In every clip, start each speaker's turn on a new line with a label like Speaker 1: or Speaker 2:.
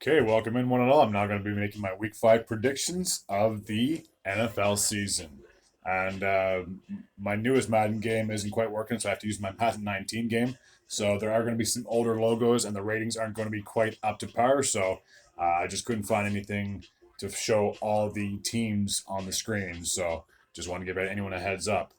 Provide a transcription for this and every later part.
Speaker 1: Okay, welcome in one and all. I'm now going to be making my week 5 predictions of the NFL season. And my newest Madden game isn't quite working, so I have to use my Madden 19 game. So there are going to be some older logos, and the ratings aren't going to be quite up to par. So I just couldn't find anything to show all the teams on the screen. So just want to give anyone a heads up.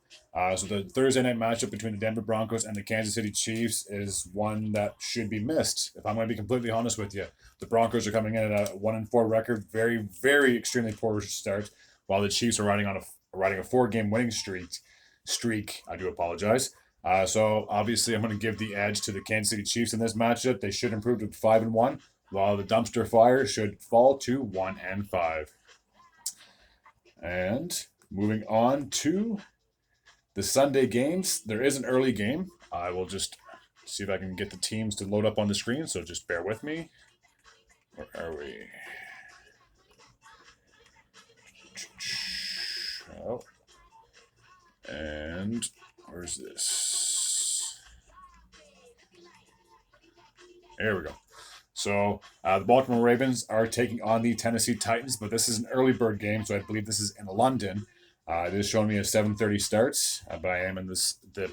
Speaker 1: So the Thursday night matchup between the Denver Broncos and the Kansas City Chiefs is one that should be missed. If I'm going to be completely honest with you, the Broncos are coming in at a 1-4 record, very, very extremely poor start, while the Chiefs are riding a 4 game winning streak. I do apologize. So obviously, I'm going to give the edge to the Kansas City Chiefs in this matchup. They should improve to 5-1, while the dumpster fire should fall to 1-5. And moving on to the Sunday games, there is an early game. I will just see if I can get the teams to load up on the screen. So just bear with me. Where are we? Oh, and where's this? There we go. So the Baltimore Ravens are taking on the Tennessee Titans, but this is an early bird game, so I believe this is in London. It is showing me a 7:30 starts, but I am in the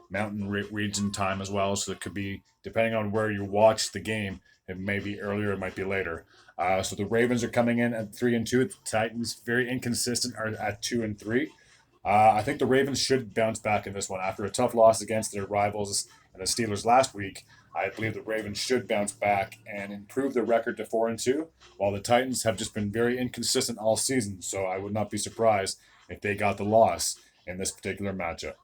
Speaker 1: mountain region time as well, so it could be depending on where you watch the game. It may be earlier, it might be later. So the Ravens are coming in at 3-2. The Titans very inconsistent are at 2-3. I think the Ravens should bounce back in this one after a tough loss against their rivals and the Steelers last week. I believe the Ravens should bounce back and improve their record to 4-2, while the Titans have just been very inconsistent all season. So I would not be surprised if they got the loss in this particular matchup.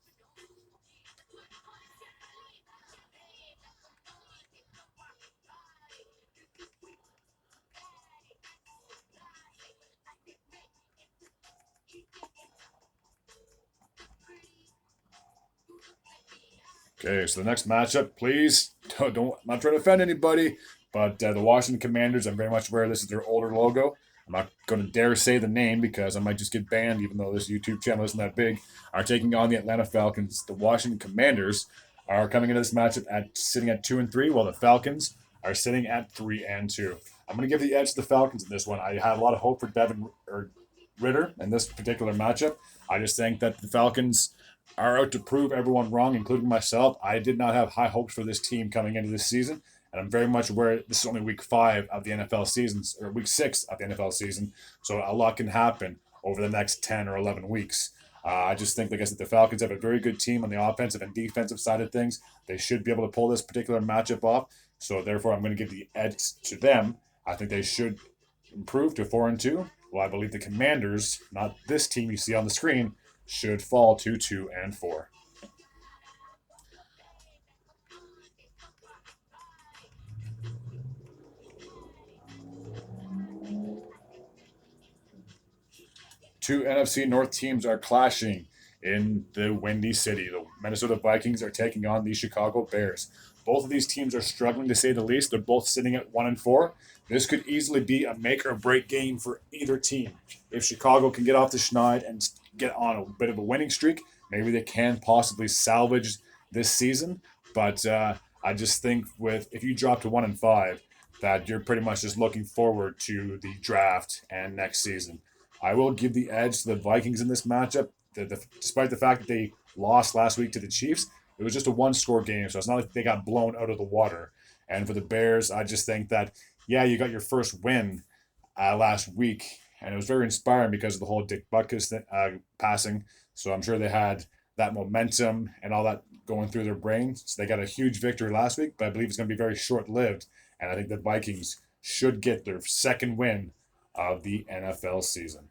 Speaker 1: Okay, so the next matchup, please don't I'm not trying to offend anybody, but the Washington Commanders. I'm very much aware this is their older logo. I'm not going to dare say the name because I might just get banned, even though this YouTube channel isn't that big. Are taking on the Atlanta Falcons. The Washington Commanders are coming into this matchup at sitting at 2-3, while the Falcons are sitting at 3-2. I'm going to give the edge to the Falcons in this one. I had a lot of hope for Devin or Ritter in this particular matchup. I just think that the Falcons are out to prove everyone wrong, including myself. I did not have high hopes for this team coming into this season, and I'm very much aware this is only week 5 of the NFL season, or week 6 of the NFL season, so a lot can happen over the next 10 or 11 weeks. I just think, like I said, the Falcons have a very good team on the offensive and defensive side of things. They should be able to pull this particular matchup off, so therefore I'm going to give the edge to them. I think they should improve to 4-2. Well, I believe the Commanders, not this team you see on the screen, should fall to 2-4. Two NFC North teams are clashing in the Windy City. The Minnesota Vikings are taking on the Chicago Bears. Both of these teams are struggling to say the least. They're both sitting at 1-4. This could easily be a make or break game for either team. If Chicago can get off the schneid and get on a bit of a winning streak, maybe they can possibly salvage this season. But I just think with if you drop to 1-5, that you're pretty much just looking forward to the draft and next season. I will give the edge to the Vikings in this matchup. Despite the fact that they lost last week to the Chiefs, it was just a one-score game, so it's not like they got blown out of the water. And for the Bears, I just think that yeah, you got your first win last week, and it was very inspiring because of the whole Dick Butkus passing. So I'm sure they had that momentum and all that going through their brains. So they got a huge victory last week, but I believe it's going to be very short-lived. And I think the Vikings should get their second win of the NFL season.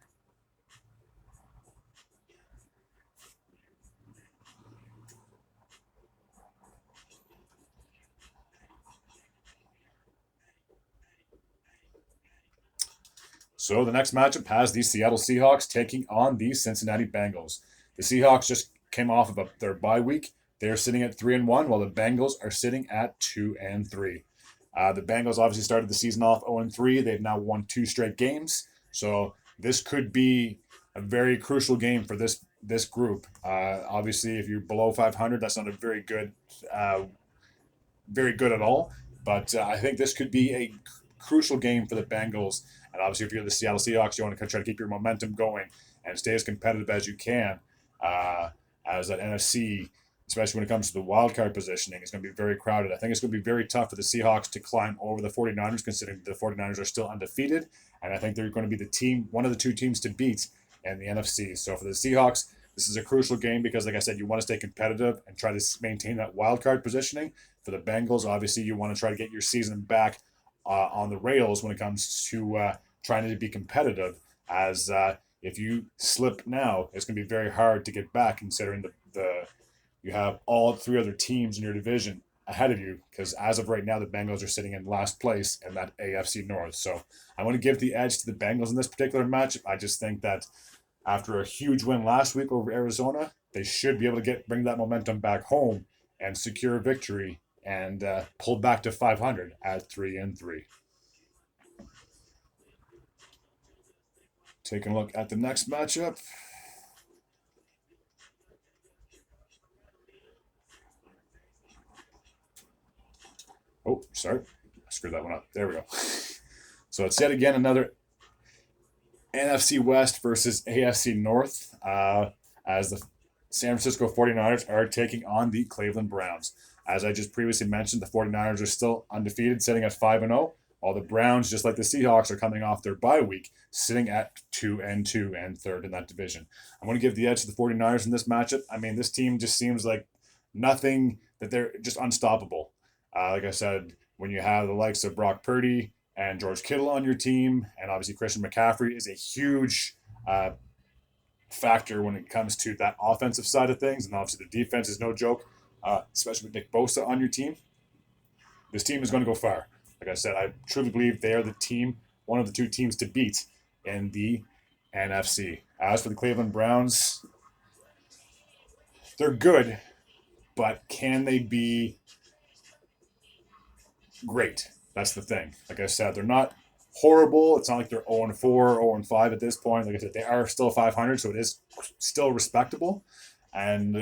Speaker 1: So the next matchup has the Seattle Seahawks taking on the Cincinnati Bengals. The Seahawks just came off of their bye week. They're sitting at 3-1, while the Bengals are sitting at 2-3. The Bengals obviously started the season off 0-3. They've now won 2 straight games. So this could be a very crucial game for this group. Obviously, if you're below 500, that's not a very good at all. But I think this could be a crucial game for the Bengals. And obviously, if you're the Seattle Seahawks, you want to try to keep your momentum going and stay as competitive as you can uh, as an NFC, especially when it comes to the wild card positioning. It's going to be very crowded. I think it's going to be very tough for the Seahawks to climb over the 49ers, considering the 49ers are still undefeated. And I think they're going to be one of the two teams to beat in the NFC. So for the Seahawks, this is a crucial game because, like I said, you want to stay competitive and try to maintain that wild card positioning. For the Bengals, obviously, you want to try to get your season back on the rails when it comes to trying to be competitive. As if you slip now, it's going to be very hard to get back, considering the you have all three other teams in your division ahead of you. Because as of right now, the Bengals are sitting in last place in that AFC North. So I want to give the edge to the Bengals in this particular match. I just think that after a huge win last week over Arizona, they should be able to bring that momentum back home and secure a victory and pull back to 500 at 3-3. Taking a look at the next matchup. Oh, sorry. I screwed that one up. There we go. So it's yet again another NFC West versus AFC North as the San Francisco 49ers are taking on the Cleveland Browns. As I just previously mentioned, the 49ers are still undefeated, sitting at 5-0, while the Browns, just like the Seahawks, are coming off their bye week, sitting at 2-2 and third in that division. I'm going to give the edge to the 49ers in this matchup. I mean, this team just seems like nothing, that they're just unstoppable. Like I said, when you have the likes of Brock Purdy and George Kittle on your team, and obviously Christian McCaffrey is a huge factor when it comes to that offensive side of things, and obviously the defense is no joke, especially with Nick Bosa on your team. This team is going to go far. Like I said, I truly believe they are the team, one of the two teams to beat in the NFC. As for the Cleveland Browns, they're good, but can they be great? That's the thing. Like I said, they're not horrible. It's not like they're 0-4, 0-5 at this point. Like I said, they are still 500, so it is still respectable. And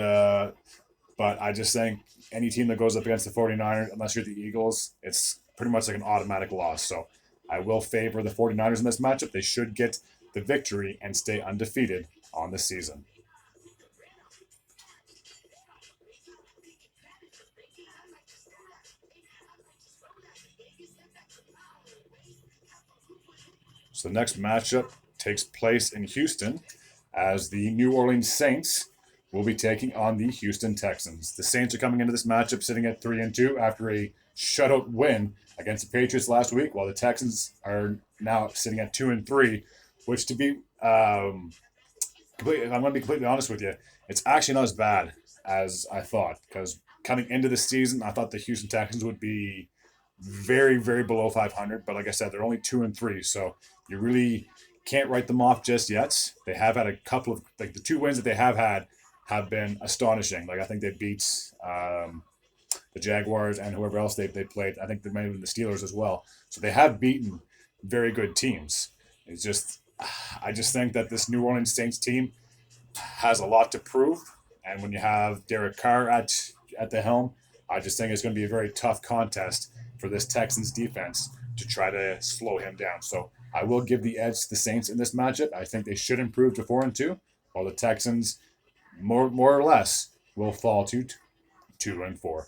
Speaker 1: but I just think any team that goes up against the 49ers, unless you're the Eagles, it's pretty much like an automatic loss. So I will favor the 49ers in this matchup. They should get the victory and stay undefeated on the season. So the next matchup takes place in Houston as the New Orleans Saints will be taking on the Houston Texans. The Saints are coming into this matchup sitting at 3-2 after a shutout win against the Patriots last week, while the Texans are now sitting at 2-3, which to be I'm going to be completely honest with you, it's actually not as bad as I thought, because coming into the season, I thought the Houston Texans would be very, very below 500. But like I said, they're only 2-3, so you really can't write them off just yet. They have had a couple of, like the two wins that they have had have been astonishing. Like I think they beat the Jaguars and whoever else they played. I think they might have been the Steelers as well. So they have beaten very good teams. It's just, I just think that this New Orleans Saints team has a lot to prove. And when you have Derek Carr at the helm, I just think it's going to be a very tough contest for this Texans defense to try to slow him down. So I will give the edge to the Saints in this matchup. I think they should improve to 4-2, while the Texans, more or less, will fall to 2-4.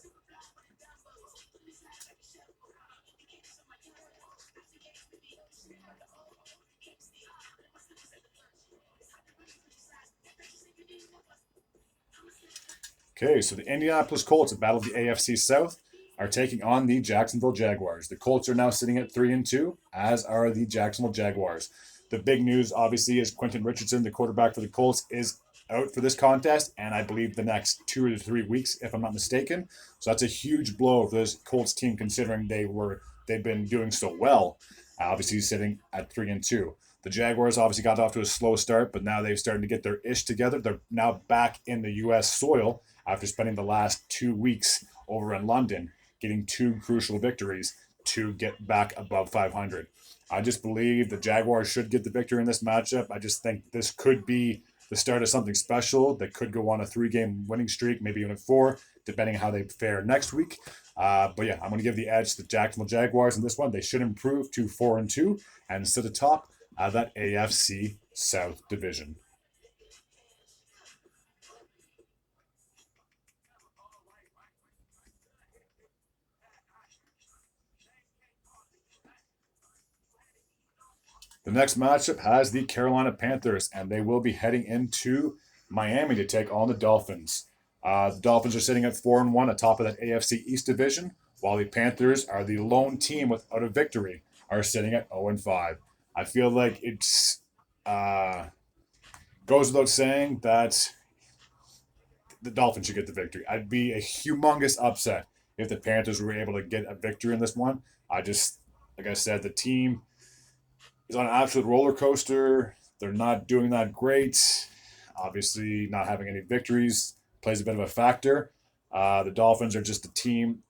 Speaker 1: Okay, so the Indianapolis Colts, a battle of the AFC South, are taking on the Jacksonville Jaguars. The Colts are now sitting at 3-2, as are the Jacksonville Jaguars. The big news, obviously, is Quentin Richardson, the quarterback for the Colts, is out for this contest, and I believe the next 2 to 3 weeks, if I'm not mistaken. So that's a huge blow for this Colts team, considering they've been doing so well. Obviously, sitting at 3-2. The Jaguars obviously got off to a slow start, but now they've started to get their ish together. They're now back in the U.S. soil after spending the last 2 weeks over in London, getting 2 crucial victories to get back above 500. I just believe the Jaguars should get the victory in this matchup. I just think this could be the start of something special that could go on a 3-game winning streak, maybe even a 4, depending on how they fare next week. But yeah, I'm going to give the edge to the Jacksonville Jaguars in this one. They should improve to 4-2 and sit atop that AFC South division. The next matchup has the Carolina Panthers, and they will be heading into Miami to take on the Dolphins. The Dolphins are sitting at 4-1 atop of that AFC East division, while the Panthers are the lone team without a victory, are sitting at 0-5. I feel like it's goes without saying that the Dolphins should get the victory. I'd be a humongous upset if the Panthers were able to get a victory in this one. Like I said, the team is on an absolute roller coaster. They're not doing that great. Obviously, not having any victories plays a bit of a factor. The Dolphins are just a team.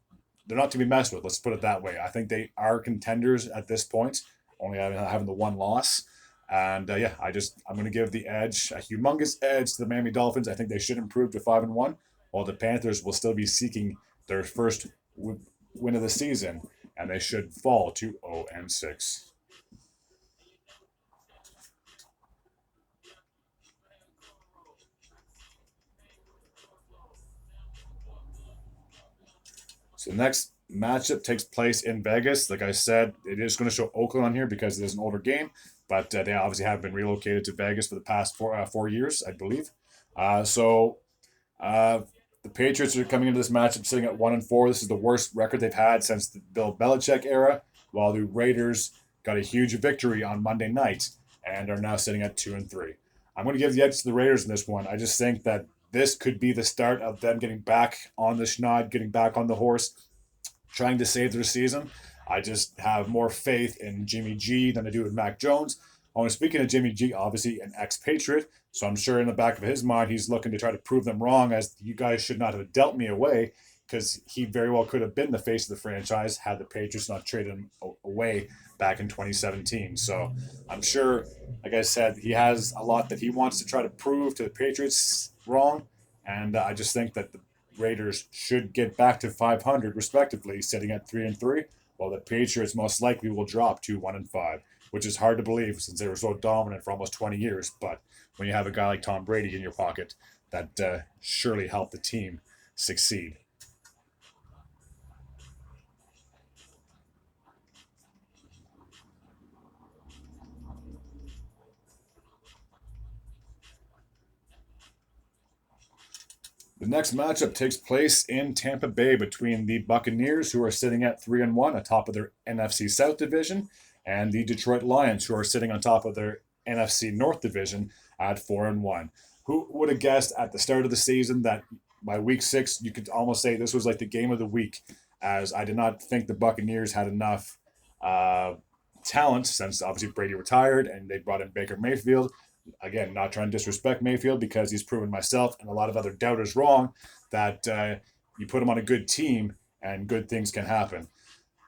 Speaker 1: They're not to be messed with. Let's put it that way. I think they are contenders at this point, only having the one loss. And yeah, I'm going to give the edge, a humongous edge to the Miami Dolphins. I think they should improve to 5-1, while the Panthers will still be seeking their first win of the season, and they should fall to 0-6. So the next matchup takes place in Vegas. Like I said, it is going to show Oakland on here because it is an older game, but they obviously have been relocated to Vegas for the past 4 years, I believe. So the Patriots are coming into this matchup sitting at 1-4. This is the worst record they've had since the Bill Belichick era, while the Raiders got a huge victory on Monday night and are now sitting at 2-3. I'm going to give the edge to the Raiders in this one. I just think that this could be the start of them getting back on the schneid, getting back on the horse, trying to save their season. I just have more faith in Jimmy G than I do with Mac Jones. Only speaking of Jimmy G, obviously an ex-Patriot, so I'm sure in the back of his mind he's looking to try to prove them wrong, as you guys should not have dealt me away, because he very well could have been the face of the franchise had the Patriots not traded him away back in 2017. So I'm sure, like I said, he has a lot that he wants to try to prove to the Patriots wrong, and I just think that the Raiders should get back to 500 respectively, sitting at 3-3, while the Patriots most likely will drop to 1-5, which is hard to believe since they were so dominant for almost 20 years. But when you have a guy like Tom Brady in your pocket, that surely helped the team succeed. The next matchup takes place in Tampa Bay between the Buccaneers, who are sitting at 3-1 atop of their NFC South division, and the Detroit Lions, who are sitting on top of their NFC North division at 4-1. Who would have guessed at the start of the season that by week 6 you could almost say this was like the game of the week, as I did not think the Buccaneers had enough uh, talent, since obviously Brady retired and they brought in Baker Mayfield. Again, not trying to disrespect Mayfield, because he's proven myself and a lot of other doubters wrong that you put him on a good team and good things can happen.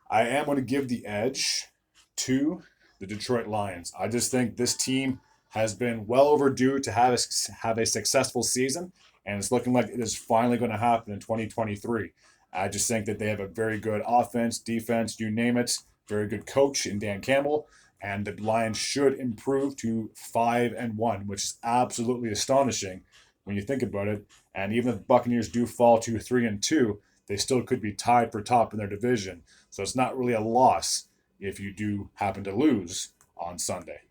Speaker 1: I am going to give the edge to the Detroit Lions. I just think this team has been well overdue to have a successful season, and it's looking like it is finally going to happen in 2023. I just think that they have a very good offense, defense, you name it, very good coach in Dan Campbell, and the Lions should improve to 5-1, which is absolutely astonishing when you think about it. And even if the Buccaneers do fall to 3-2, they still could be tied for top in their division. So it's not really a loss if you do happen to lose on Sunday.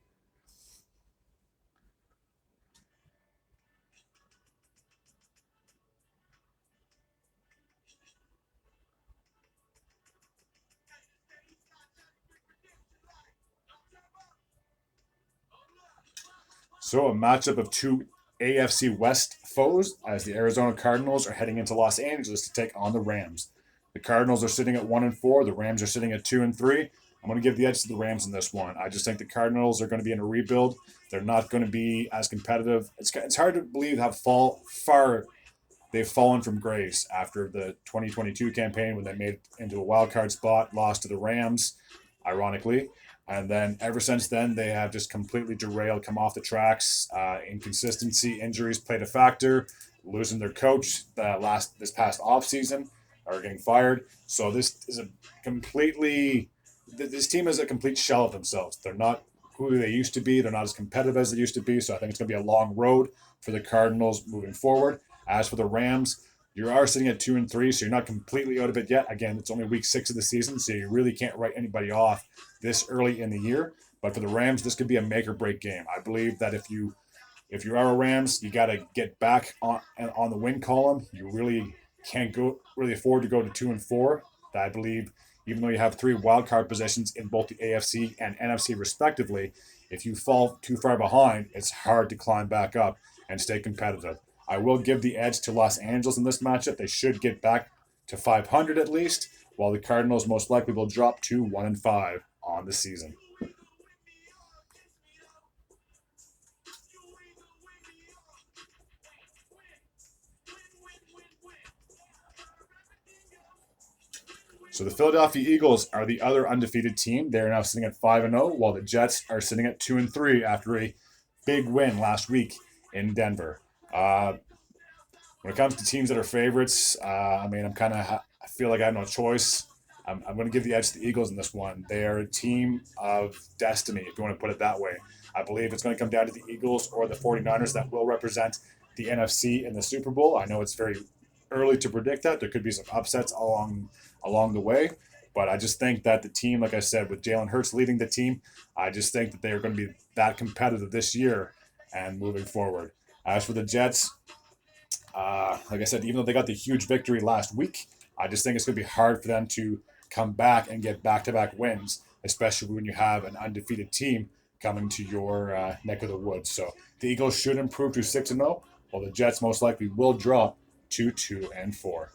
Speaker 1: So a matchup of two AFC West foes, as the Arizona Cardinals are heading into Los Angeles to take on the Rams. The Cardinals are sitting at 1-4. The Rams are sitting at 2-3. I'm going to give the edge to the Rams in this one. I just think the Cardinals are going to be in a rebuild. They're not going to be as competitive. It's hard to believe how far they've fallen from grace after the 2022 campaign, when they made it into a wild card spot, lost to the Rams, ironically. And then ever since then, they have just completely derailed, come off the tracks. Inconsistency, injuries played a factor. losing their coach this past offseason, or getting fired. So this team is a complete shell of themselves. They're not who they used to be. They're not as competitive as they used to be. So I think it's going to be a long road for the Cardinals moving forward. As for the Rams, you are sitting at 2-3, so you're not completely out of it yet. Again, it's only week 6 of the season, so you really can't write anybody off this early in the year. But for the Rams, this could be a make or break game. I believe that if you are a Rams, you got to get back on the win column. You really can't really afford to go to 2-4. I believe, even though you have 3 wild card positions in both the AFC and NFC respectively, if you fall too far behind, it's hard to climb back up and stay competitive. I will give the edge to Los Angeles in this matchup. They should get back to 500 at least, while the Cardinals most likely will drop to 1-5 on the season. So the Philadelphia Eagles are the other undefeated team. They're now sitting at 5-0, while the Jets are sitting at 2-3 after a big win last week in Denver. When it comes to teams that are favorites, I feel like I have no choice. I'm going to give the edge to the Eagles in this one. They are a team of destiny, if you want to put it that way. I believe it's going to come down to the Eagles or the 49ers that will represent the NFC in the Super Bowl. I know it's very early to predict that. There could be some upsets along the way. But I just think that the team, like I said, with Jalen Hurts leading the team, I just think that they are going to be that competitive this year and moving forward. As for the Jets, like I said, even though they got the huge victory last week, I just think it's going to be hard for them to come back and get back-to-back wins, especially when you have an undefeated team coming to your neck of the woods. So the Eagles should improve to 6-0, while the Jets most likely will drop to 2-4.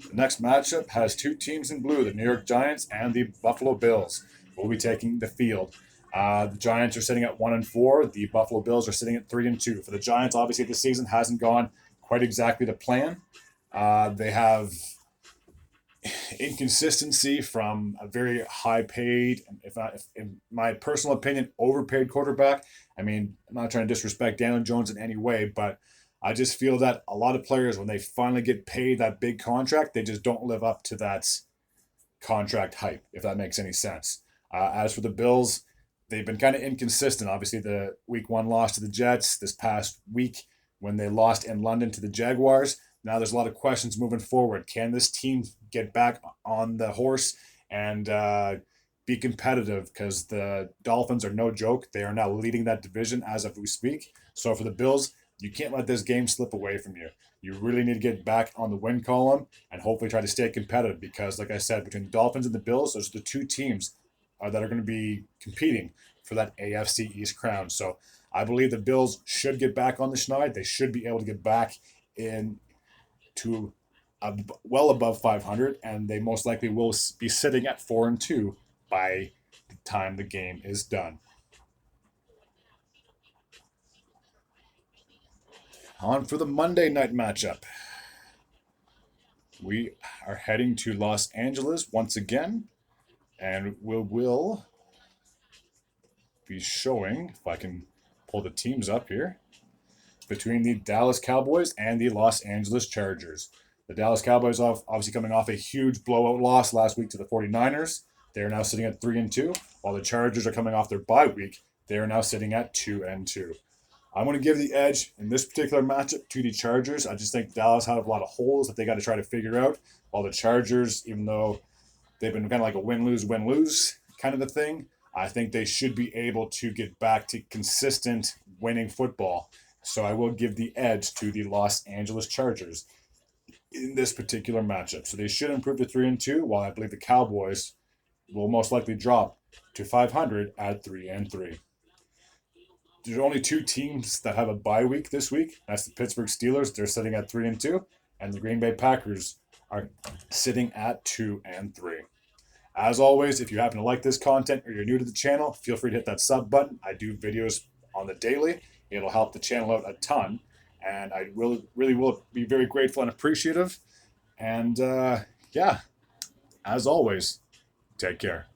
Speaker 1: The next matchup has 2 teams in blue, the New York Giants and the Buffalo Bills, will be taking the field. The Giants are sitting at 1-4. The Buffalo Bills are sitting at 3-2. For the Giants, obviously, this season hasn't gone quite exactly to plan. They have inconsistency from a very high paid, if in my personal opinion, overpaid quarterback. I mean, I'm not trying to disrespect Daniel Jones in any way, but I just feel that a lot of players, when they finally get paid that big contract, they just don't live up to that contract hype, if that makes any sense. As for the Bills, they've been kind of inconsistent. Obviously, the week 1 loss to the Jets this past week when they lost in London to the Jaguars. Now there's a lot of questions moving forward. Can this team get back on the horse and be competitive? Because the Dolphins are no joke. They are now leading that division as of we speak. So for the Bills, you can't let this game slip away from you. You really need to get back on the win column and hopefully try to stay competitive because, like I said, between the Dolphins and the Bills, those are the 2 teams that are going to be competing for that AFC East crown. So I believe the Bills should get back on the schneid. They should be able to get back in to well above 500, and they most likely will be sitting at 4-2 by the time the game is done. On for the Monday night matchup. We are heading to Los Angeles once again, and we will be showing, if I can pull the teams up here, between the Dallas Cowboys and the Los Angeles Chargers. The Dallas Cowboys obviously coming off a huge blowout loss last week to the 49ers. They are now sitting at 3-2, while the Chargers are coming off their bye week. They are now sitting at 2-2. I'm going to give the edge in this particular matchup to the Chargers. I just think Dallas had a lot of holes that they got to try to figure out, while the Chargers, even though they've been kind of like a win-lose kind of a thing, I think they should be able to get back to consistent winning football. So I will give the edge to the Los Angeles Chargers in this particular matchup. So they should improve to 3-2, while I believe the Cowboys will most likely drop to 500 at 3-3. There's only 2 teams that have a bye week this week. That's the Pittsburgh Steelers. They're sitting at 3-2, and the Green Bay Packers are sitting at 2-3. As always, if you happen to like this content or you're new to the channel, feel free to hit that sub button. I do videos on the daily. It'll help the channel out a ton, and I really will be very grateful and appreciative. And yeah, as always, take care.